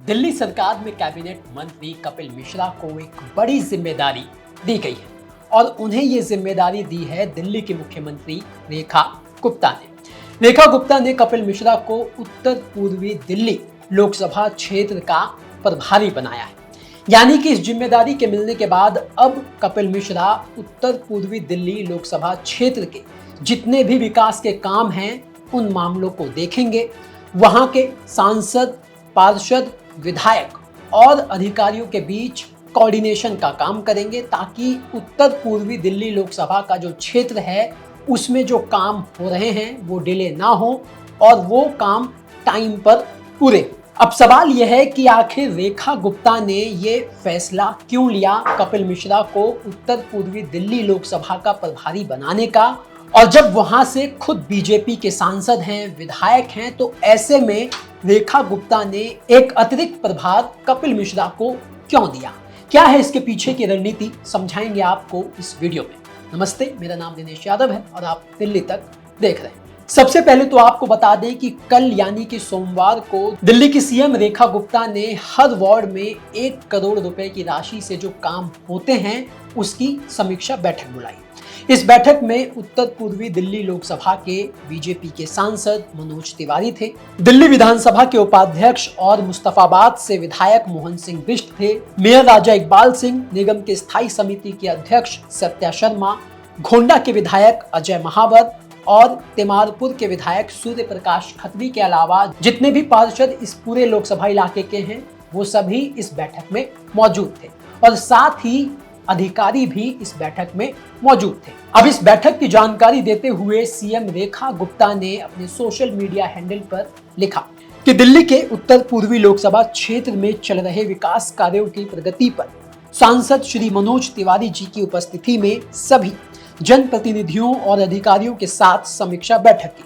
दिल्ली सरकार में कैबिनेट मंत्री कपिल मिश्रा को एक बड़ी जिम्मेदारी दी गई है और उन्हें ये जिम्मेदारी दी है दिल्ली की मुख्यमंत्री रेखा गुप्ता ने। रेखा गुप्ता ने कपिल मिश्रा को उत्तर पूर्वी दिल्ली लोकसभा क्षेत्र का प्रभारी बनाया है। यानी कि इस जिम्मेदारी के मिलने के बाद अब कपिल मिश्रा उत्तर पूर्वी दिल्ली लोकसभा क्षेत्र के जितने भी विकास के काम हैं उन मामलों को देखेंगे। वहां के सांसद, पार्षद, विधायक और अधिकारियों के बीच कोऑर्डिनेशन का काम करेंगे ताकि उत्तर पूर्वी दिल्ली लोकसभा का जो क्षेत्र है उसमें जो काम हो रहे हैं वो डिले ना हो और वो काम टाइम पर पूरे। अब सवाल यह है कि आखिर रेखा गुप्ता ने ये फैसला क्यों लिया कपिल मिश्रा को उत्तर पूर्वी दिल्ली लोकसभा का प्रभारी बनाने का, और जब वहां से खुद बीजेपी के सांसद हैं, विधायक हैं, तो ऐसे में रेखा गुप्ता ने एक अतिरिक्त प्रभार कपिल मिश्रा को क्यों दिया? क्या है इसके पीछे की रणनीति, समझाएंगे आपको इस वीडियो में। नमस्ते, मेरा नाम दिनेश यादव है और आप दिल्ली तक देख रहे हैं। सबसे पहले तो आपको बता दें कि कल यानी कि सोमवार को दिल्ली की सीएम रेखा गुप्ता ने हर वार्ड में 1 करोड़ रुपए की राशि से जो काम होते हैं उसकी समीक्षा बैठक बुलाई। इस बैठक में उत्तर पूर्वी दिल्ली लोकसभा के बीजेपी के सांसद मनोज तिवारी थे, दिल्ली विधानसभा के उपाध्यक्ष और मुस्तफाबाद से विधायक मोहन सिंह बिष्ट थे, मेयर राजा इकबाल सिंह, निगम के स्थायी समिति के अध्यक्ष सत्या शर्मा, गोंडा के विधायक अजय महावर और तिमारपुर के विधायक सूर्य प्रकाश खत्री के अलावा जितने भी पार्षद इस पूरे लोकसभा इलाके के हैं वो सभी इस बैठक में मौजूद थे और साथ ही अधिकारी भी इस बैठक में मौजूद थे। अब इस बैठक की जानकारी देते हुए सीएम रेखा गुप्ता ने अपने सोशल मीडिया हैंडल पर लिखा कि दिल्ली के उत्तर पूर्वी लोकसभा क्षेत्र में चल रहे विकास कार्यों की प्रगति पर सांसद श्री मनोज तिवारी जी की उपस्थिति में सभी जनप्रतिनिधियों और अधिकारियों के साथ समीक्षा बैठक की।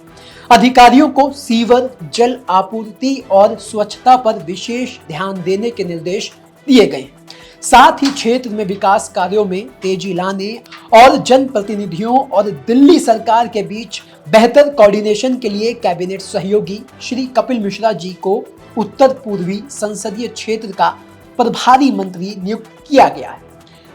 अधिकारियों को सीवर, जल आपूर्ति और स्वच्छता पर विशेष ध्यान देने के निर्देश दिए गए। साथ ही क्षेत्र में विकास कार्यों में तेजी लाने और जनप्रतिनिधियों और दिल्ली सरकार के बीच बेहतर कोऑर्डिनेशन के लिए कैबिनेट सहयोगी श्री कपिल मिश्रा जी को उत्तर पूर्वी संसदीय क्षेत्र का प्रभारी मंत्री नियुक्त किया गया है।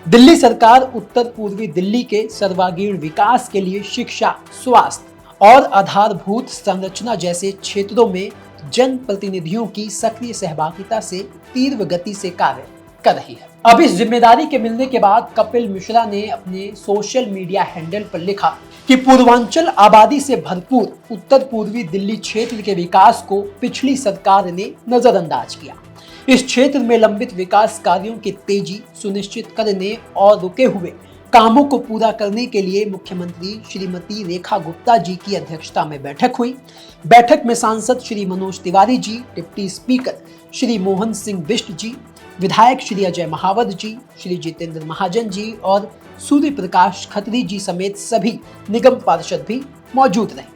दिल्ली सरकार उत्तर पूर्वी दिल्ली के सर्वांगीण विकास के लिए शिक्षा, स्वास्थ्य और आधारभूत संरचना जैसे क्षेत्रों में जनप्रतिनिधियों की सक्रिय सहभागिता से तीव्र गति से कार्य कर रही है। अब इस जिम्मेदारी के मिलने के बाद कपिल मिश्रा ने अपने सोशल मीडिया हैंडल पर लिखा कि पूर्वांचल आबादी से भरपूर उत्तर पूर्वी दिल्ली क्षेत्र के विकास को पिछली सरकार ने नजरअंदाज किया। इस क्षेत्र में लंबित विकास कार्यों की तेजी सुनिश्चित करने और रुके हुए कामों को पूरा करने के लिए मुख्यमंत्री श्रीमती रेखा गुप्ता जी की अध्यक्षता में बैठक हुई। बैठक में सांसद श्री मनोज तिवारी जी, डिप्टी स्पीकर श्री मोहन सिंह बिष्ट जी, विधायक श्री अजय महावर जी, श्री जितेंद्र महाजन जी और सूर्य प्रकाश खत्री जी समेत सभी निगम पार्षद भी मौजूद रहे।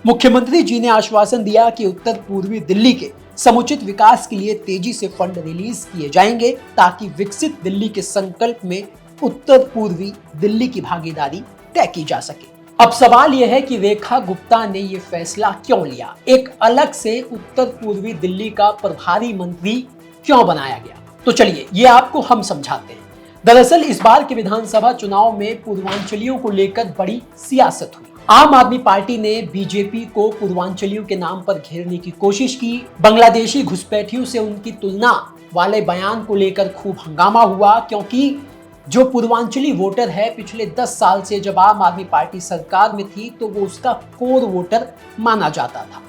मुख्यमंत्री जी ने आश्वासन दिया कि उत्तर पूर्वी दिल्ली के समुचित विकास के लिए तेजी से फंड रिलीज किए जाएंगे ताकि विकसित दिल्ली के संकल्प में उत्तर पूर्वी दिल्ली की भागीदारी तय की जा सके। अब सवाल यह है कि रेखा गुप्ता ने यह फैसला क्यों लिया, एक अलग से उत्तर पूर्वी दिल्ली का प्रभारी मंत्री क्यों बनाया गया? तो चलिए ये आपको हम समझाते हैं। दरअसल इस बार के विधानसभा चुनाव में पूर्वांचलियों को लेकर बड़ी सियासत हुई। आम आदमी पार्टी ने बीजेपी को पूर्वांचलियों के नाम पर घेरने की कोशिश की। बांग्लादेशी घुसपैठियों से उनकी तुलना वाले बयान को लेकर खूब हंगामा हुआ, क्योंकि जो पूर्वांचली वोटर है पिछले 10 साल से जब आम आदमी पार्टी सरकार में थी तो वो उसका कोर वोटर माना जाता था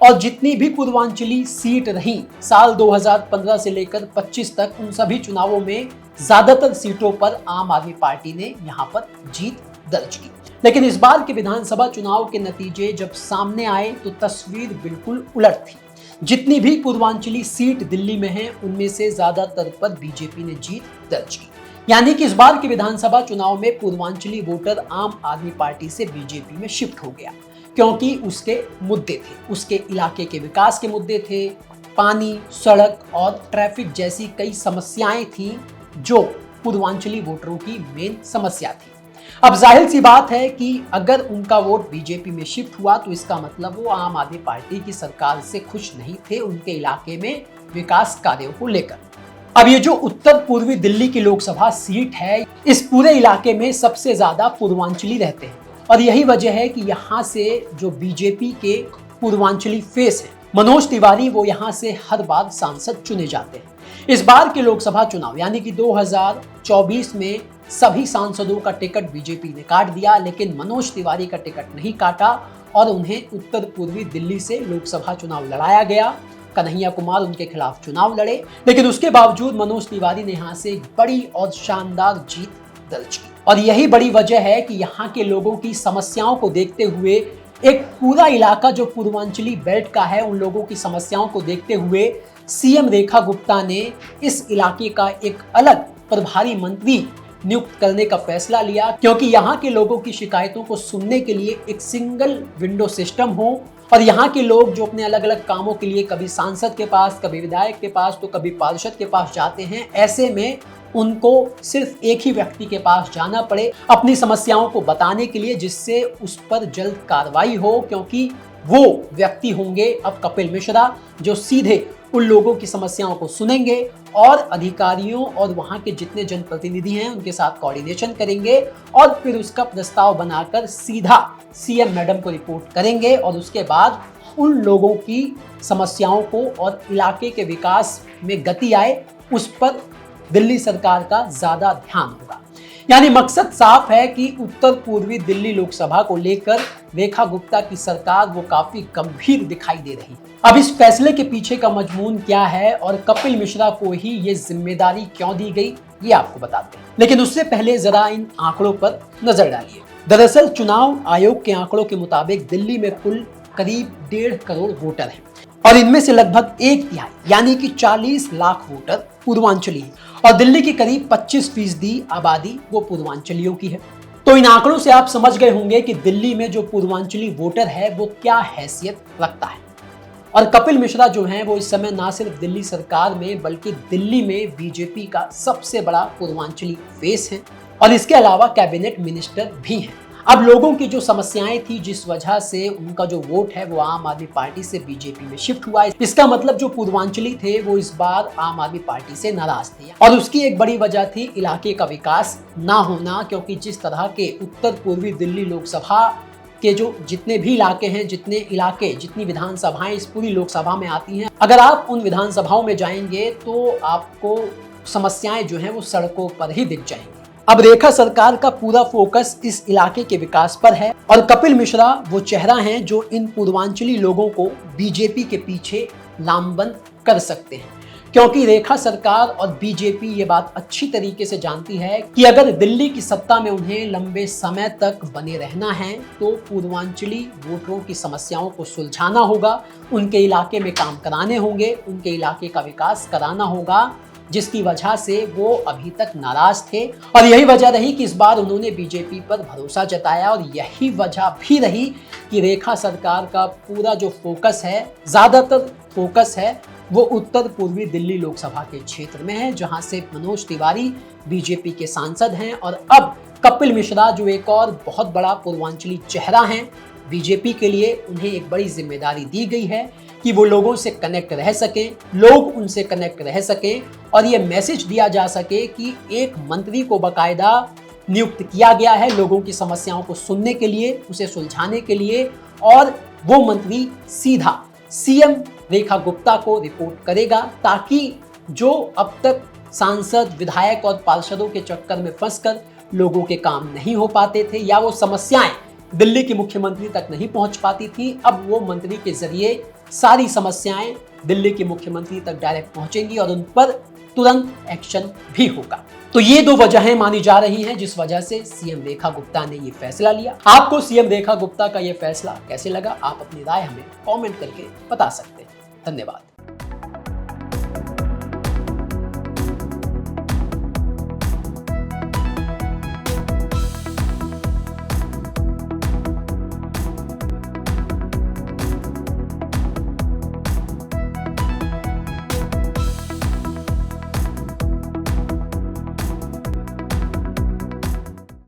और जितनी भी पूर्वांचली सीट रही साल 2015 से लेकर 25 तक, उन सभी चुनावों में ज्यादातर सीटों पर आम आदमी पार्टी ने यहां पर जीत दर्ज की। लेकिन इस बार के विधानसभा चुनाव के नतीजे जब सामने आए तो तस्वीर बिल्कुल उलट थी। जितनी भी पूर्वांचली सीट दिल्ली में है उनमें से ज्यादातर पर बीजेपी ने जीत दर्ज की। यानी कि इस बार के विधानसभा चुनाव में पूर्वांचली वोटर आम आदमी पार्टी से बीजेपी में शिफ्ट हो गया, क्योंकि उसके मुद्दे थे, उसके इलाके के विकास के मुद्दे थे, पानी, सड़क और ट्रैफिक जैसी कई समस्याएं थी जो पूर्वांचली वोटरों की मेन समस्या थी। अब जाहिर सी बात है कि अगर उनका वोट बीजेपी में शिफ्ट हुआ तो इसका मतलब वो आम आदमी पार्टी की सरकार से खुश नहीं थे, उनके इलाके में विकास कार्यों को लेकर। अब ये जो उत्तर पूर्वी दिल्ली की लोकसभा सीट है, इस पूरे इलाके में सबसे ज्यादा पूर्वांचली रहते हैं और यही वजह है कि यहाँ से जो बीजेपी के पूर्वांचली फेस है मनोज तिवारी, वो यहाँ से हर बार सांसद चुने जाते हैं। इस बार के लोकसभा चुनाव यानी कि 2024 में सभी सांसदों का टिकट बीजेपी ने काट दिया, लेकिन मनोज तिवारी का टिकट नहीं काटा और उन्हें उत्तर पूर्वी दिल्ली से लोकसभा चुनाव लड़ाया गया। कन्हैया कुमार उनके खिलाफ चुनाव लड़े, लेकिन उसके बावजूद मनोज तिवारी ने यहाँ से एक बड़ी और शानदार जीत दर्ज की। और यही बड़ी वजह है कि यहाँ के लोगों की समस्याओं को देखते हुए, एक पूरा इलाका जो पूर्वांचली बेल्ट का है, उन लोगों की समस्याओं को देखते हुए सीएम रेखा गुप्ता ने इस इलाके का एक अलग प्रभारी मंत्री नियुक्त करने का फैसला लिया, क्योंकि यहाँ के लोगों की शिकायतों को सुनने के लिए एक सिंगल विंडो सिस्टम हो और यहाँ के लोग जो अपने अलग अलग कामों के लिए कभी सांसद के पास, कभी विधायक के पास, तो कभी पार्षद के पास जाते हैं, ऐसे में उनको सिर्फ एक ही व्यक्ति के पास जाना पड़े अपनी समस्याओं को बताने के लिए, जिससे उस पर जल्द कार्रवाई हो, क्योंकि वो व्यक्ति होंगे अब कपिल मिश्रा, जो सीधे उन लोगों की समस्याओं को सुनेंगे और अधिकारियों और वहां के जितने जनप्रतिनिधि हैं उनके साथ कोऑर्डिनेशन करेंगे और फिर उसका प्रस्ताव बनाकर सीधा सीएम मैडम को रिपोर्ट करेंगे और उसके बाद उन लोगों की समस्याओं को और इलाके के विकास में गति आए, उस पर दिल्ली सरकार का ज्यादा ध्यान होगा। यानी मकसद साफ है कि उत्तर पूर्वी दिल्ली लोकसभा को लेकर रेखा गुप्ता की सरकार वो काफी गंभीर दिखाई दे रही है। अब इस फैसले के पीछे का मजमून क्या है और कपिल मिश्रा को ही ये जिम्मेदारी क्यों दी गई, ये आपको बताते हैं, लेकिन उससे पहले जरा इन आंकड़ों पर नजर डालिए। दरअसल चुनाव आयोग के आंकड़ों के मुताबिक दिल्ली में कुल करीब 1.5 करोड़ वोटर हैं और इनमें से लगभग 1/3 यानी कि 40 लाख वोटर पूर्वांचली है और दिल्ली की करीब 25% आबादी वो पूर्वांचलियों की है। तो इन आंकड़ों से आप समझ गए होंगे कि दिल्ली में जो पूर्वांचली वोटर है वो क्या हैसियत रखता है। और कपिल मिश्रा जो हैं वो इस समय ना सिर्फ दिल्ली सरकार में बल्कि दिल्ली में बीजेपी का सबसे बड़ा पूर्वांचली फेस है और इसके अलावा कैबिनेट मिनिस्टर भी हैं। अब लोगों की जो समस्याएं थी, जिस वजह से उनका जो वोट है वो आम आदमी पार्टी से बीजेपी में शिफ्ट हुआ है, इसका मतलब जो पूर्वांचली थे वो इस बार आम आदमी पार्टी से नाराज थे और उसकी एक बड़ी वजह थी इलाके का विकास ना होना, क्योंकि जिस तरह के उत्तर पूर्वी दिल्ली लोकसभा के जो जितने भी इलाके हैं, जितनी विधानसभाएं इस पूरी लोकसभा में आती हैं, अगर आप उन विधानसभाओं में जाएंगे तो आपको समस्याएं जो हैं वो सड़कों पर ही दिख जाएंगी। अब रेखा सरकार का पूरा फोकस इस इलाके के विकास पर है और कपिल मिश्रा वो चेहरा हैं जो इन पूर्वांचली लोगों को बीजेपी के पीछे लामबंद कर सकते हैं, क्योंकि रेखा सरकार और बीजेपी ये बात अच्छी तरीके से जानती है कि अगर दिल्ली की सत्ता में उन्हें लंबे समय तक बने रहना है तो पूर्वांचली वोटरों की समस्याओं को सुलझाना होगा, उनके इलाके में काम कराने होंगे, उनके इलाके का विकास कराना होगा, जिसकी वजह से वो अभी तक नाराज थे और यही वजह रही कि इस बार उन्होंने बीजेपी पर भरोसा जताया और यही वजह भी रही कि रेखा सरकार का पूरा जो फोकस है, ज्यादातर फोकस है, वो उत्तर पूर्वी दिल्ली लोकसभा के क्षेत्र में है, जहां से मनोज तिवारी बीजेपी के सांसद हैं और अब कपिल मिश्रा जो एक और बहुत बड़ा पूर्वांचली चेहरा हैं बीजेपी के लिए, उन्हें एक बड़ी जिम्मेदारी दी गई है कि वो लोगों से कनेक्ट रह सकें, लोग उनसे कनेक्ट रह सकें और ये मैसेज दिया जा सके कि एक मंत्री को बाकायदा नियुक्त किया गया है लोगों की समस्याओं को सुनने के लिए, उसे सुलझाने के लिए, और वो मंत्री सीधा सीएम रेखा गुप्ता को रिपोर्ट करेगा, ताकि जो अब तक सांसद, विधायक और पार्षदों के चक्कर में फंसकर लोगों के काम नहीं हो पाते थे या वो समस्याएं दिल्ली के मुख्यमंत्री तक नहीं पहुंच पाती थी, अब वो मंत्री के जरिए सारी समस्याएं दिल्ली के मुख्यमंत्री तक डायरेक्ट पहुंचेंगी और उन पर तुरंत एक्शन भी होगा। तो ये 2 वजहें मानी जा रही हैं जिस वजह से सीएम रेखा गुप्ता ने ये फैसला लिया। आपको सीएम रेखा गुप्ता का ये फैसला कैसे लगा, आप अपनी राय हमें कमेंट करके बता सकते हैं। धन्यवाद।